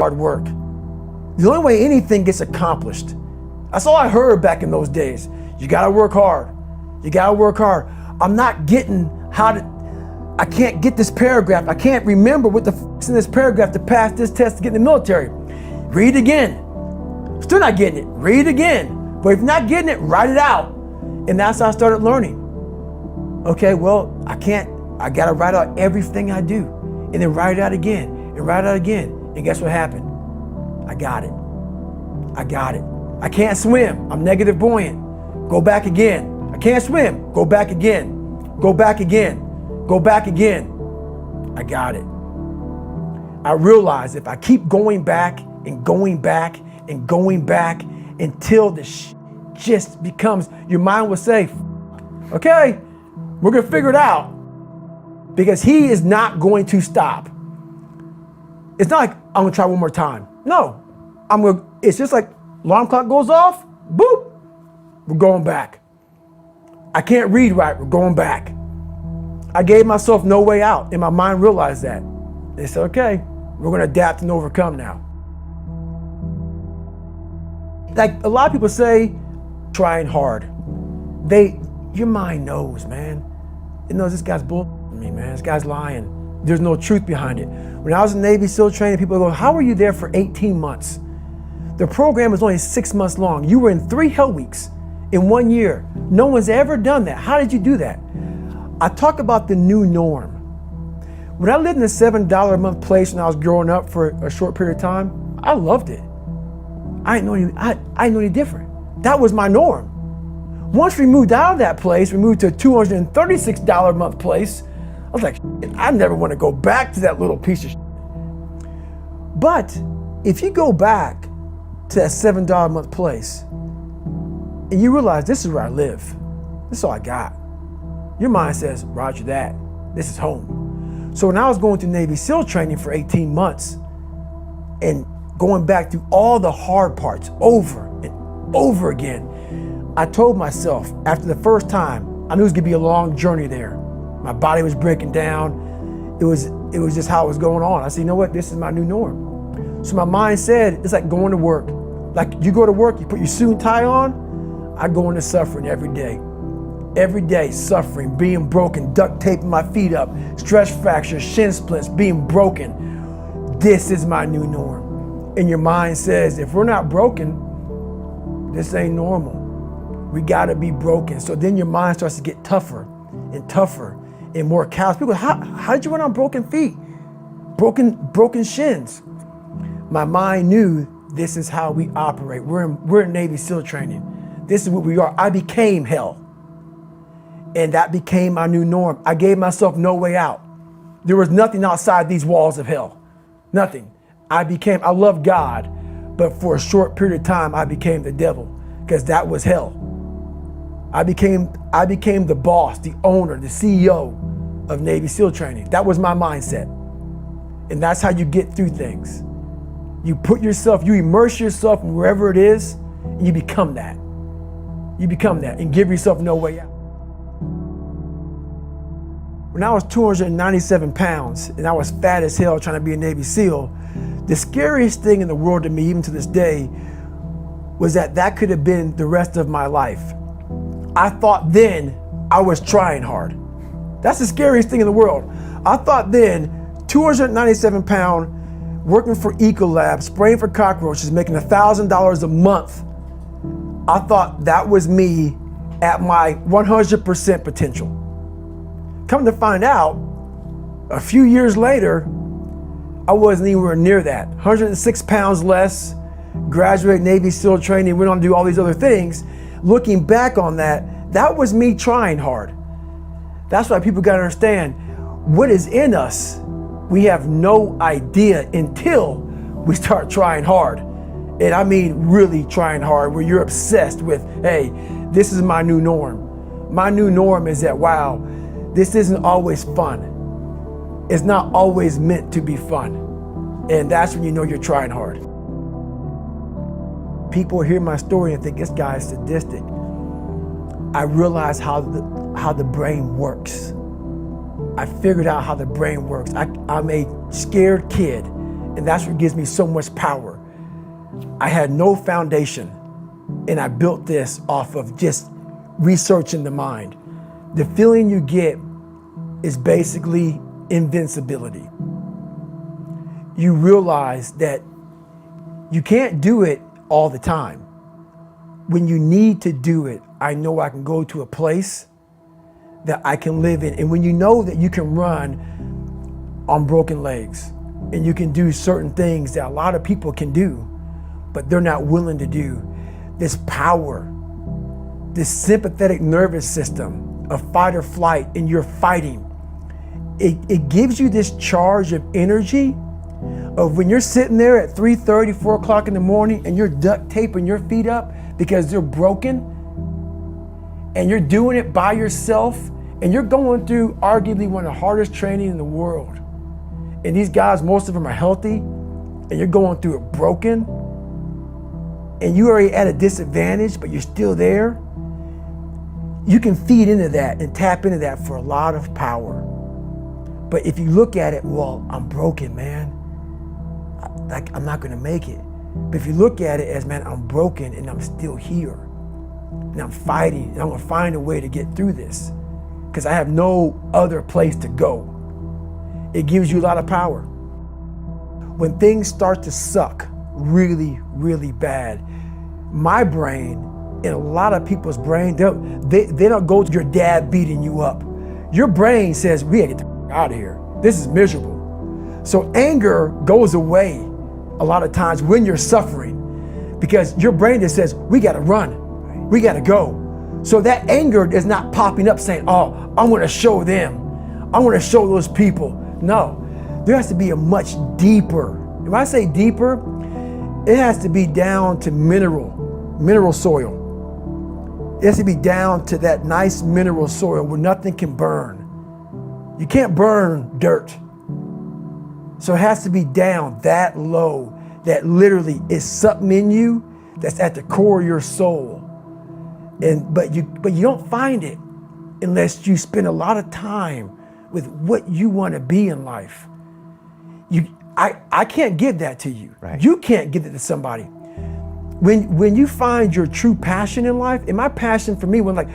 hard work. The only way anything gets accomplished. That's all I heard back in those days. You gotta work hard. You gotta work hard. I'm not getting I can't get this paragraph. I can't remember what the f***'s in this paragraph to pass this test to get in the military. Read again. Still not getting it. Read again. But if you're not getting it, write it out. And that's how I started learning. Okay, well, I gotta write out everything I do. And then write it out again, and write it out again. And guess what happened? I got it. I got it. I can't swim. I'm negative buoyant. Go back again. I can't swim. Go back again. Go back again. Go back again. I got it. I realized if I keep going back and going back and going back until the just becomes, your mind will say, okay, we're gonna figure it out, because he is not going to stop. It's not like I'm gonna try one more time. No, it's just like alarm clock goes off, boop, we're going back. I can't read right, we're going back. I gave myself no way out, and my mind realized that. They said, okay, we're gonna adapt and overcome now. Like a lot of people say, trying hard. Your mind knows, man. It knows this guy's bullshitting me, man. This guy's lying. There's no truth behind it. When I was in Navy SEAL training, people go, how were you there for 18 months? The program was only 6 months long. You were in 3 hell weeks in 1 year. No one's ever done that. How did you do that? I talk about the new norm. When I lived in a $7 a month place when I was growing up for a short period of time, I loved it. I didn't know any different. That was my norm. Once we moved out of that place, we moved to a $236 a month place. I was like, I never want to go back to that little piece of shit. But if you go back to that $7 a month place and you realize this is where I live, this is all I got, your mind says, roger that, this is home. So when I was going through Navy SEAL training for 18 months and going back through all the hard parts over and over again, I told myself after the first time, I knew it was gonna be a long journey there. My body was breaking down. It was just how it was going on. I said, you know what, this is my new norm. So my mind said, it's like going to work. Like you go to work, you put your suit and tie on, I go into suffering every day. Every day, suffering, being broken, duct taping my feet up, stress fractures, shin splints, being broken. This is my new norm. And your mind says, if we're not broken, this ain't normal. We gotta be broken. So then your mind starts to get tougher and tougher and more callous. People go, how did you run on broken feet? Broken shins. My mind knew this is how we operate. We're in Navy SEAL training. This is what we are. I became hell. And that became my new norm. I gave myself no way out. There was nothing outside these walls of hell. Nothing. I loved God, but for a short period of time, I became the devil, because that was hell. I became the boss, the owner, the CEO of Navy SEAL training. That was my mindset. And that's how you get through things. You immerse yourself in wherever it is, and you become that. You become that and give yourself no way out. When I was 297 pounds and I was fat as hell trying to be a Navy SEAL, the scariest thing in the world to me, even to this day, was that could have been the rest of my life. I thought then I was trying hard. That's the scariest thing in the world. I thought then, 297 pound, working for Ecolab, spraying for cockroaches, making $1,000 a month. I thought that was me at my 100% potential. Come to find out, a few years later, I wasn't anywhere near that. 106 pounds less, graduated Navy SEAL training, went on to do all these other things. Looking back on that was me trying hard. That's why people gotta understand, what is in us, we have no idea until we start trying hard. And I mean really trying hard, where you're obsessed with, hey, this is my new norm. My new norm is that, wow, this isn't always fun. It's not always meant to be fun. And that's when you know you're trying hard. People hear my story and think this guy is sadistic. I realized how the brain works. I figured out how the brain works. I'm a scared kid And that's what gives me so much power. I had no foundation, and I built this off of just researching the mind. The feeling you get is basically invincibility. You realize that you can't do it all the time. When you need to do it, I know I can go to a place that I can live in. And when you know that you can run on broken legs and you can do certain things that a lot of people can do, but they're not willing to do, this power, this sympathetic nervous system of fight or flight, and you're fighting, it gives you this charge of energy of when you're sitting there at 3:30, 4 o'clock in the morning and you're duct taping your feet up because they're broken, and you're doing it by yourself, and you're going through arguably one of the hardest training in the world. And these guys, most of them are healthy, and you're going through it broken, and you're already at a disadvantage, but you're still there. You can feed into that and tap into that for a lot of power. But if you look at it, well, I'm broken, man. I'm not gonna make it. But if you look at it as, man, I'm broken and I'm still here, and I'm fighting, and I'm gonna find a way to get through this because I have no other place to go. It gives you a lot of power. When things start to suck really, really bad, my brain and a lot of people's brain, they don't go to your dad beating you up. Your brain says, we gotta get the out of here. This is miserable. So anger goes away a lot of times when you're suffering because your brain just says, we gotta run, we gotta go. So that anger is not popping up saying, oh, I'm gonna show them, I'm gonna show those people. No, there has to be a much deeper, when I say deeper, it has to be down to mineral soil. It has to be down to that nice mineral soil where nothing can burn. You can't burn dirt. So it has to be down that low, that literally is something in you that's at the core of your soul. But you don't find it unless you spend a lot of time with what you want to be in life. I can't give that to you. Right. You can't give it to somebody. When you find your true passion in life, and my passion for me, when like,